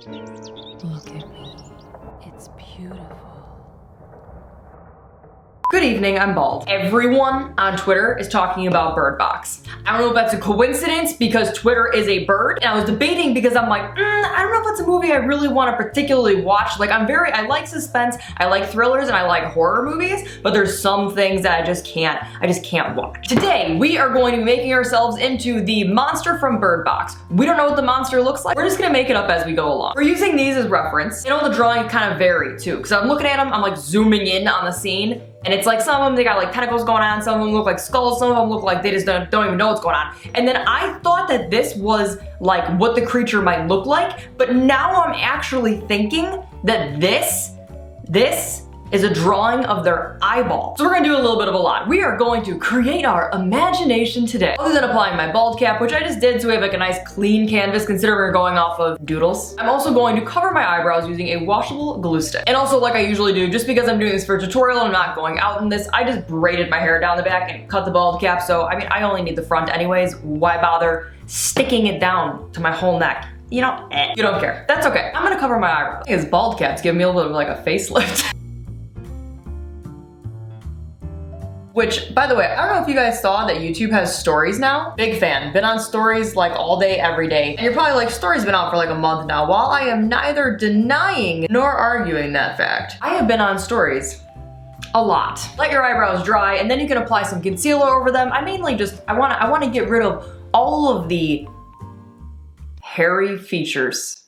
Look at me. It's beautiful. Good evening, I'm bald. Everyone on Twitter is talking about Bird Box. I don't know if that's a coincidence because Twitter is a bird, and I was debating because I'm like, I don't know if it's a movie I really want to particularly watch. Like, I like suspense, I like thrillers, and I like horror movies, but there's some things that I just can't watch. Today, we are going to be making ourselves into the monster from Bird Box. We don't know what the monster looks like. We're just gonna make it up as we go along. We're using these as reference. You know, the drawings kind of vary too, because I'm looking at them, I'm like zooming in on the scene, and it's like some of them, they got like tentacles going on, some of them look like skulls, some of them look like they just don't even know what's going on. And then I thought that this was like what the creature might look like, but now I'm actually thinking that this is a drawing of their eyeball. So we're gonna do a little bit of a lot. We are going to create our imagination today. Other than applying my bald cap, which I just did so we have like a nice clean canvas considering we're going off of doodles. I'm also going to cover my eyebrows using a washable glue stick. And also, like I usually do, just because I'm doing this for a tutorial and I'm not going out in this, I just braided my hair down the back and cut the bald cap. So I mean, I only need the front anyways. Why bother sticking it down to my whole neck? You know, you don't care. That's okay. I'm gonna cover my eyebrows. His bald cap's giving me a little bit of like a facelift. Which, by the way, I don't know if you guys saw that YouTube has stories now. Big fan. Been on stories like all day, every day. And you're probably like, stories been out for like a month now. While I am neither denying nor arguing that fact, I have been on stories a lot. Let your eyebrows dry, and then you can apply some concealer over them. I mainly just, I wanna get rid of all of the hairy features.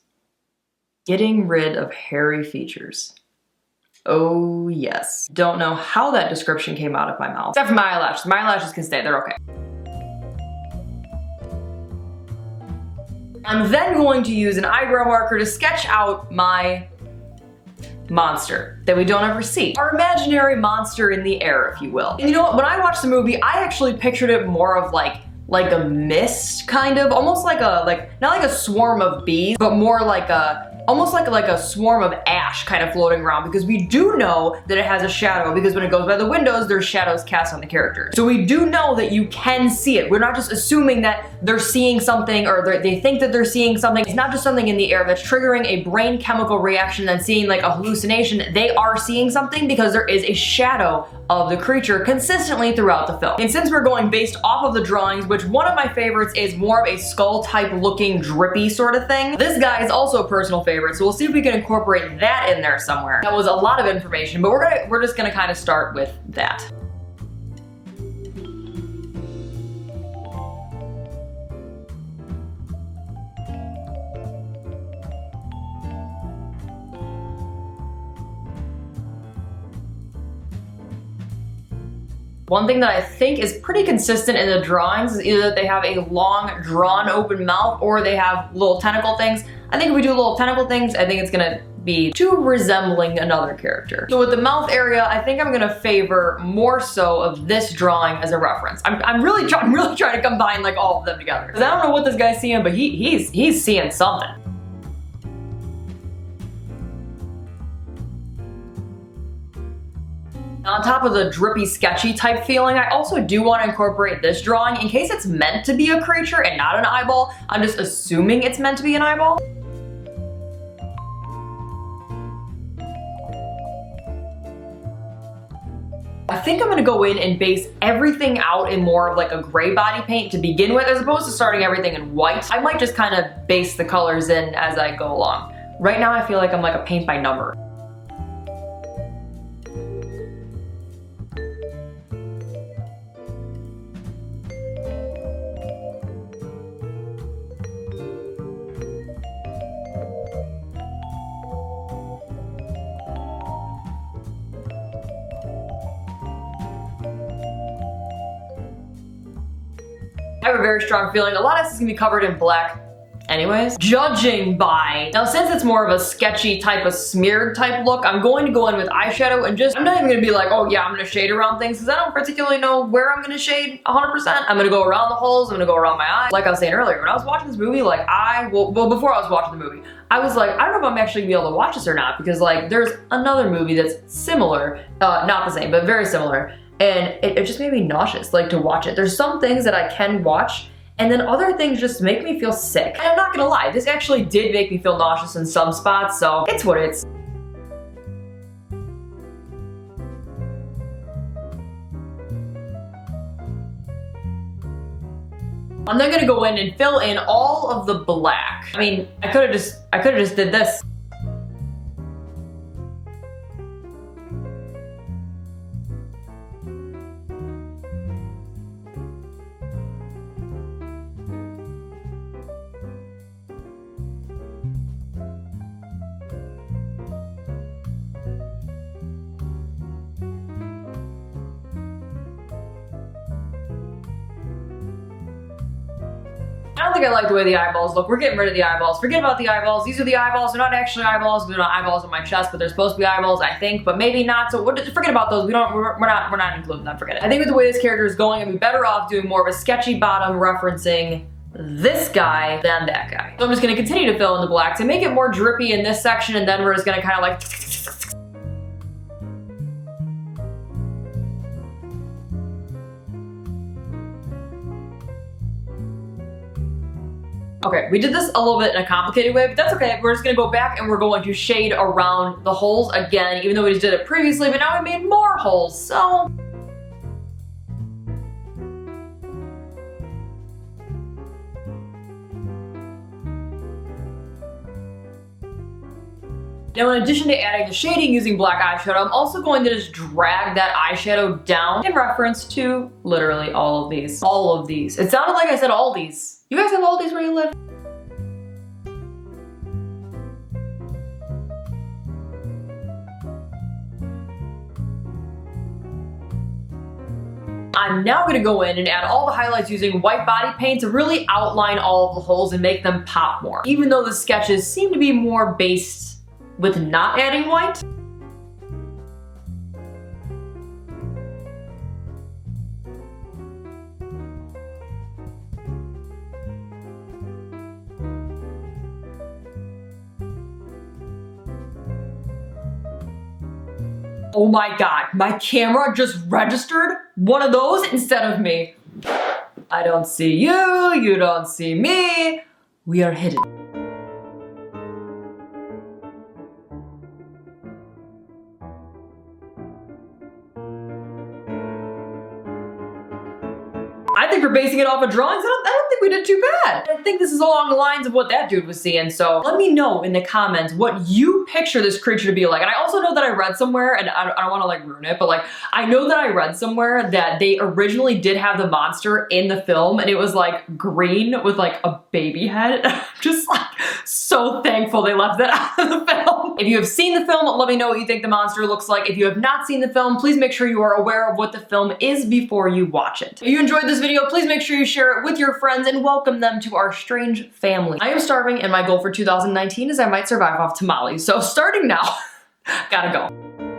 Getting rid of hairy features. Oh yes. Don't know how that description came out of my mouth. Except for my eyelashes. My eyelashes can stay, they're okay. I'm then going to use an eyebrow marker to sketch out my monster that we don't ever see. Our imaginary monster in the air, if you will. And you know what, when I watched the movie, I actually pictured it more of like a mist, kind of. Almost like not like a swarm of bees, but more like almost like a swarm of ash kind of floating around, because we do know that it has a shadow, because when it goes by the windows, there's shadows cast on the character. So we do know that you can see it. We're not just assuming that they're seeing something or they think that they're seeing something. It's not just something in the air that's triggering a brain chemical reaction and seeing like a hallucination. They are seeing something because there is a shadow of the creature consistently throughout the film. And since we're going based off of the drawings, which one of my favorites is more of a skull type looking drippy sort of thing, this guy is also a personal favorite, so we'll see if we can incorporate that in there somewhere. That was a lot of information, but we're just gonna kind of start with that. One thing that I think is pretty consistent in the drawings is either that they have a long, drawn open mouth or they have little tentacle things. I think if we do little tentacle things, I think it's gonna be too resembling another character. So with the mouth area, I think I'm gonna favor more so of this drawing as a reference. I'm really trying to combine like all of them together. Because I don't know what this guy's seeing, but he's seeing something. On top of the drippy, sketchy type feeling, I also do want to incorporate this drawing in case it's meant to be a creature and not an eyeball. I'm just assuming it's meant to be an eyeball. I think I'm gonna go in and base everything out in more of like a gray body paint to begin with, as opposed to starting everything in white. I might just kind of base the colors in as I go along. Right now I feel like I'm like a paint by number. I have a very strong feeling a lot of this is gonna be covered in black anyways. Judging by, now since it's more of a sketchy type of smeared type look, I'm going to go in with eyeshadow and I'm not even gonna be like, oh yeah, I'm gonna shade around things, because I don't particularly know where I'm gonna shade 100%. I'm gonna go around the holes, I'm gonna go around my eyes. Like I was saying earlier, when I was watching this movie, like before I was watching the movie, I was like, I don't know if I'm actually gonna be able to watch this or not, because like there's another movie that's similar, not the same, but very similar. And it just made me nauseous, like, to watch it. There's some things that I can watch And then other things just make me feel sick. And I'm not gonna lie, this actually did make me feel nauseous in some spots, so it's what it's. I'm then gonna go in and fill in all of the black. I mean, I could have just did this. I don't think I like the way the eyeballs look. We're getting rid of the eyeballs. Forget about the eyeballs. These are the eyeballs. They're not actually eyeballs. They're not eyeballs on my chest, but they're supposed to be eyeballs, I think, but maybe not. So forget about those. We're not including them. Forget it. I think with the way this character is going, I'd be better off doing more of a sketchy bottom referencing this guy than that guy. So I'm just gonna continue to fill in the black to make it more drippy in this section, and then we're just gonna kind of like okay, we did this a little bit in a complicated way, but that's okay. We're just gonna go back and we're going to shade around the holes again, even though we just did it previously, but now we made more holes, so. Now, in addition to adding the shading using black eyeshadow, I'm also going to just drag that eyeshadow down in reference to literally all of these. All of these. It sounded like I said all these. You guys have all these where you live? I'm now gonna go in and add all the highlights using white body paint to really outline all of the holes and make them pop more. Even though the sketches seem to be more based with not adding white. Oh my god, my camera just registered one of those instead of me. I don't see you, you don't see me. We are hidden. I think we're basing it off of drawings. I don't think we did too bad. I think this is along the lines of what that dude was seeing, so let me know in the comments what you picture this creature to be like. And I also know that I read somewhere, and I don't want to like ruin it, but like, I know that I read somewhere that they originally did have the monster in the film, and it was like green with like a baby head. I'm just like so thankful they left that out of the film. If you have seen the film, let me know what you think the monster looks like. If you have not seen the film, please make sure you are aware of what the film is before you watch it. If you enjoyed this video, please make sure you share it with your friends and welcome them to our strange family. I am starving and my goal for 2019 is I might survive off tamales. So starting now, gotta go.